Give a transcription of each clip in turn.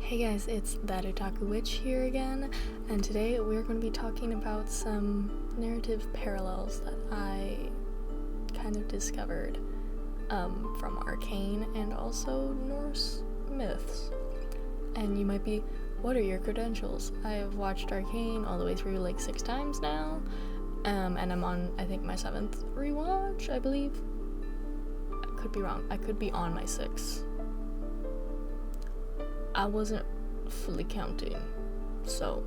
Hey guys, it's that Otaku Witch here again, and today we're going to be talking about some narrative parallels that I kind of discovered from Arcane and also Norse myths. And you might be, what are your credentials? I have watched Arcane all the way through like 6 times now, and I'm on, I think, my 7th rewatch, I believe. I could be wrong. I could be on my 6th. I wasn't fully counting, so.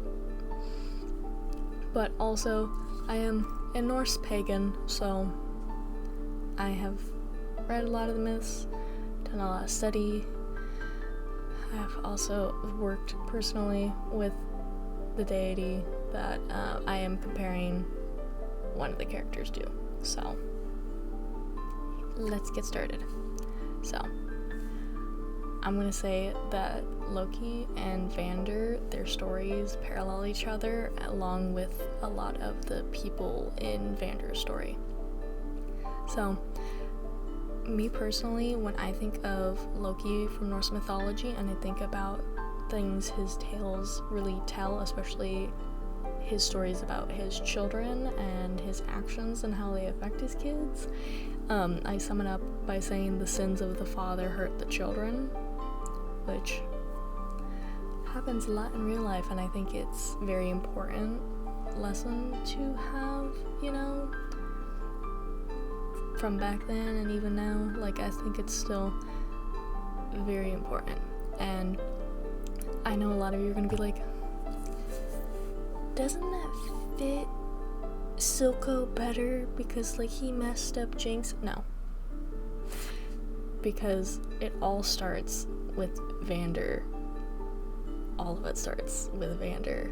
But also, I am a Norse pagan, so I have read a lot of the myths, done a lot of study. I've also worked personally with the deity that I am comparing one of the characters to. So, let's get started. So, I'm going to say that Loki and Vander, their stories parallel each other, along with a lot of the people in Vander's story. So, me personally, when I think of Loki from Norse mythology and I think about things his tales really tell, especially his stories about his children and his actions and how they affect his kids, I sum it up by saying the sins of the father hurt the children, which happens a lot in real life, and I think it's a very important lesson to have, from back then and even now. Like, I think it's still very important. And I know a lot of you are gonna be like, doesn't that fit Silco better because, like, he messed up Jinx? No. Because it all starts with Vander. All of it starts with Vander.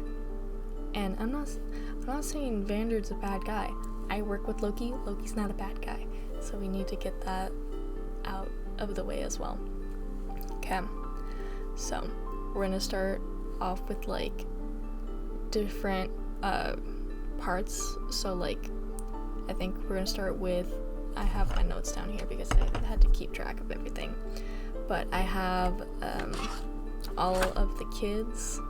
And I'm not saying Vander's a bad guy. I work with Loki. Loki's not a bad guy. So we need to get that out of the way as well. Okay. So we're gonna start off with like different parts. So like I think we're gonna start with, I have my notes down here because I had to keep track of everything. But I have all of the kids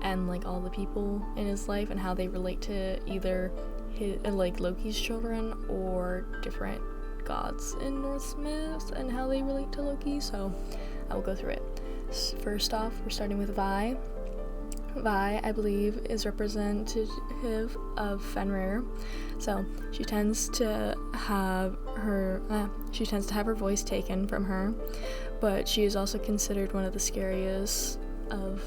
and like all the people in his life and how they relate to either his, like Loki's children or different gods in Norse myths and how they relate to Loki. So I will go through it. First off, we're starting with Vi. Vi, I believe, is representative of Fenrir. So she tends to have her voice taken from her, but she is also considered one of the scariest of,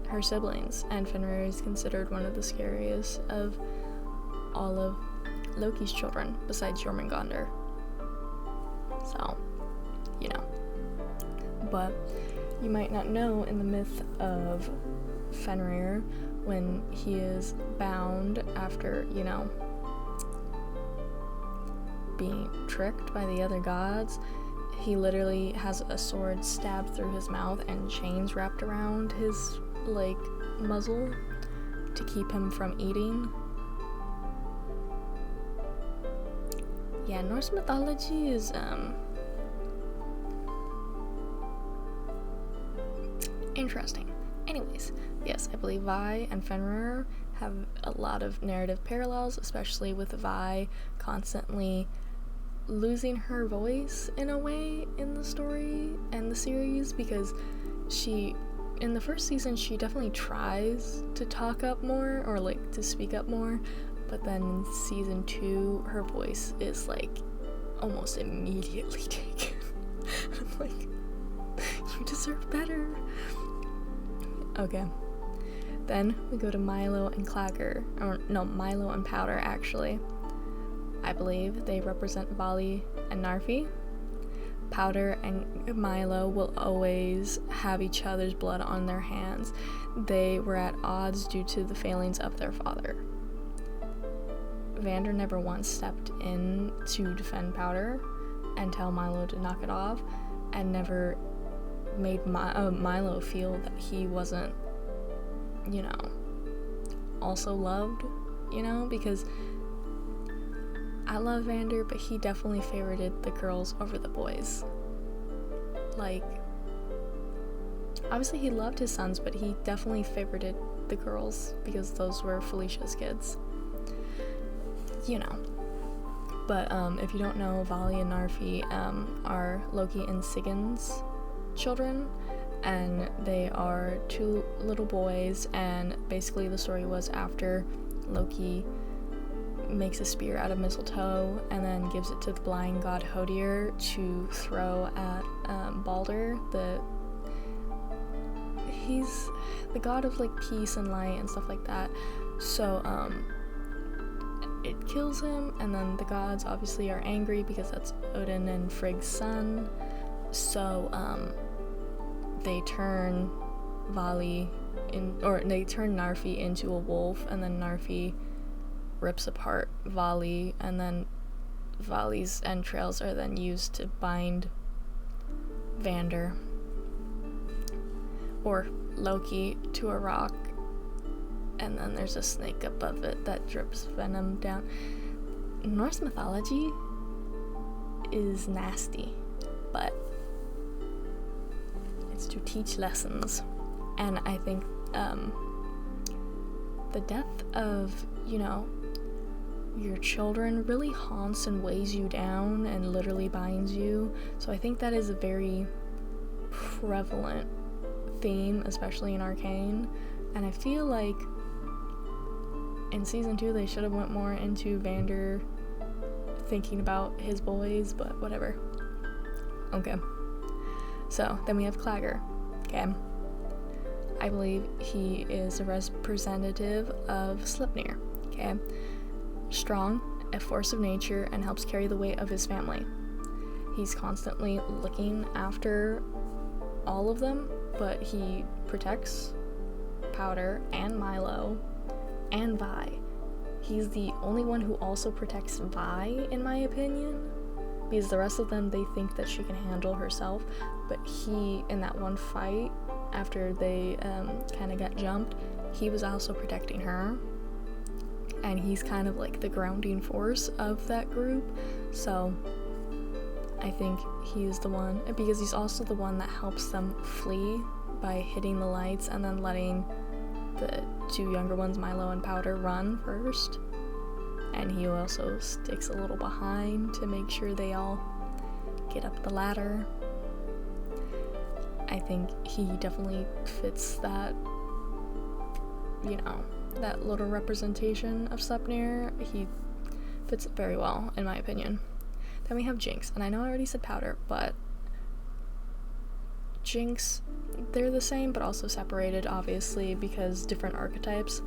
her siblings, and Fenrir is considered one of the scariest of all of Loki's children, besides Jormungandr. So, But you might not know, in the myth of Fenrir, when he is bound after, being tricked by the other gods, he literally has a sword stabbed through his mouth and chains wrapped around his, muzzle to keep him from eating. Yeah, Norse mythology is, interesting. Anyways, yes, I believe Vi and Fenrir have a lot of narrative parallels, especially with Vi constantly losing her voice in a way in the story and the series, because in the first season she definitely tries to talk up more or to speak up more, but then in season 2 her voice is almost immediately taken. I'm like, you deserve better. Okay. Then we go to Milo and Clagger. Or no, Milo and Powder, actually. I believe they represent Vali and Narfi. Powder and Milo will always have each other's blood on their hands. They were at odds due to the failings of their father. Vander never once stepped in to defend Powder and tell Milo to knock it off, and never made Milo feel that he wasn't, also loved, because I love Vander, but he definitely favorited the girls over the boys. obviously he loved his sons, but he definitely favorited the girls because those were Felicia's kids. You know. But if you don't know, Vali and Narfi are Loki and Sigyn's children, and they are 2 little boys, and basically the story was after Loki makes a spear out of mistletoe and then gives it to the blind god Hodir to throw at Balder. He's the god of like peace and light and stuff like that. So it kills him, and then the gods obviously are angry because that's Odin and Frigg's son. So they turn they turn Narfi into a wolf, and then Narfi rips apart Vali, and then Vali's entrails are then used to bind Vander or Loki to a rock, and then there's a snake above it that drips venom down. Norse mythology is nasty, but it's to teach lessons. And I think the death of, your children really haunts and weighs you down and literally binds you. So I think that is a very prevalent theme, especially in Arcane. And I feel like in season 2 they should have went more into Vander thinking about his boys, but whatever. Okay. So then we have Claggor. Okay. I believe he is a representative of Sleipnir. Okay. Strong, a force of nature, and helps carry the weight of his family. He's constantly looking after all of them, but he protects Powder and Milo and Vi. He's the only one who also protects Vi, in my opinion, because the rest of them, they think that she can handle herself, but he, in that one fight, after they kind of got jumped, he was also protecting her, and he's kind of like the grounding force of that group. So I think he's the one, because he's also the one that helps them flee by hitting the lights and then letting the 2 younger ones, Milo and Powder, run first, and he also sticks a little behind to make sure they all get up the ladder. I think he definitely fits that, that little representation of Sleipnir. He fits it very well, in my opinion. Then we have Jinx, and I know I already said Powder, but Jinx, they're the same, but also separated, obviously, because different archetypes.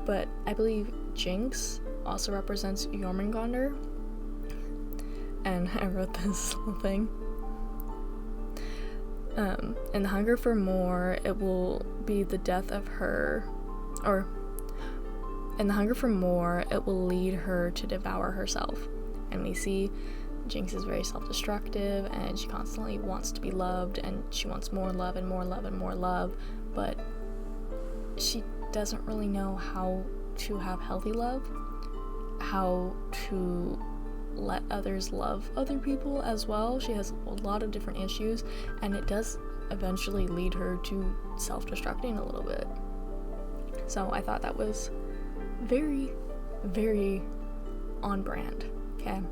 But I believe Jinx also represents Jormungandr, and I wrote this little thing. In the hunger for more, it will be the death of her, or in the hunger for more, it will lead her to devour herself. And we see Jinx is very self-destructive, and she constantly wants to be loved, and she wants more love and more love and more love, but she doesn't really know how to have healthy love, how to let others love other people as well. She has a lot of different issues, and it does eventually lead her to self-destructing a little bit. So I thought that was very, very on brand, okay?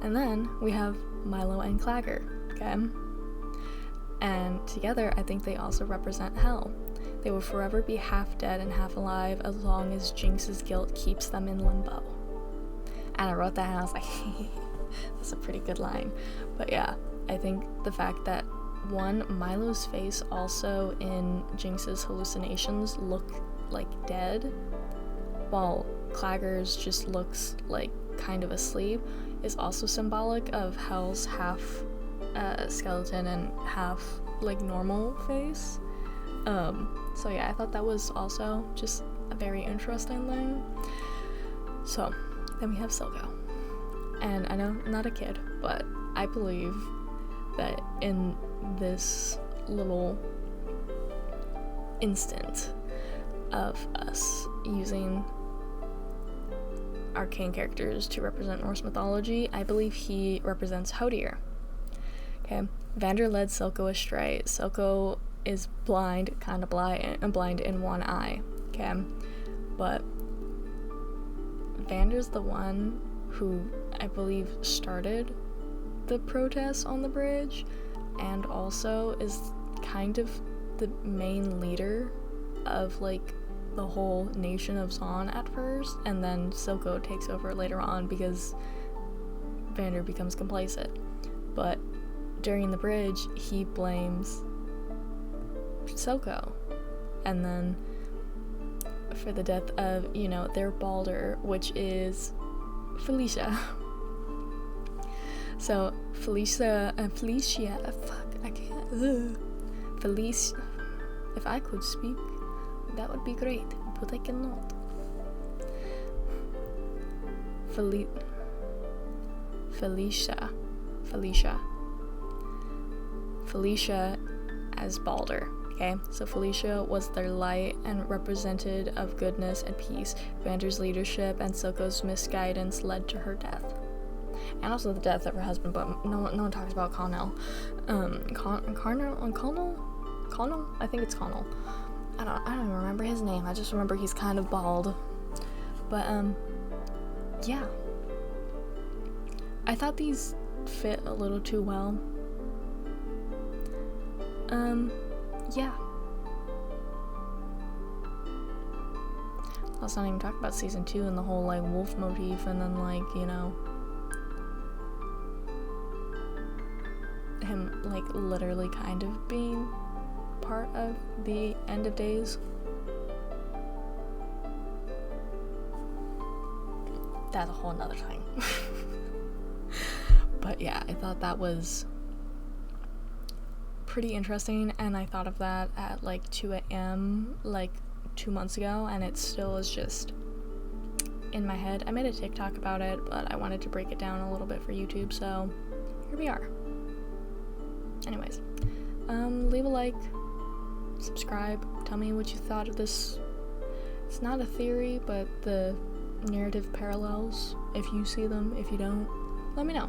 And then we have Milo and Claggor, okay? And together, I think they also represent hell. They will forever be half dead and half alive as long as Jinx's guilt keeps them in limbo. And I wrote that and I was like, that's a pretty good line. But yeah, I think the fact that, one, Milo's face also in Jinx's hallucinations look like dead, while Claggor's just looks like kind of asleep, is also symbolic of Hell's half skeleton and half like normal face. So yeah, I thought that was also just a very interesting thing. So then we have Silco. And I know I'm not a kid, but I believe that in this little instant of us using Arcane characters to represent Norse mythology, I believe he represents Hodir. Okay, Vander led Silco astray. Silco is blind, kind of blind in one eye, okay? But Vander's the one who I believe started the protests on the bridge, and also is kind of the main leader of like the whole nation of Zaun at first, and then Silco takes over later on because Vander becomes complacent. But during the bridge, he blames Silco, and then for the death of, their Balder, which is Felicia. So Felicia, if I could speak, that would be great, but I cannot. Felicia as Balder, okay? So Felicia was their light and representative of goodness and peace. Vander's leadership and Silco's misguidance led to her death. And also the death of her husband, but no one talks about Connell. Connell? I think it's Connell. I don't even remember his name. I just remember he's kind of bald. But, yeah. I thought these fit a little too well. Yeah. Let's not even talk about season 2 and the whole, like, wolf motif, and then, like, him, like, literally kind of being part of the end of days. That's a whole nother thing. But yeah, I thought that was pretty interesting, and I thought of that at like 2 a.m. like 2 months ago, and it still is just in my head. I made a TikTok about it, but I wanted to break it down a little bit for YouTube, so here we are. Anyways, leave a like, subscribe, tell me what you thought of this. It's not a theory, but the narrative parallels, if you see them, if you don't, let me know.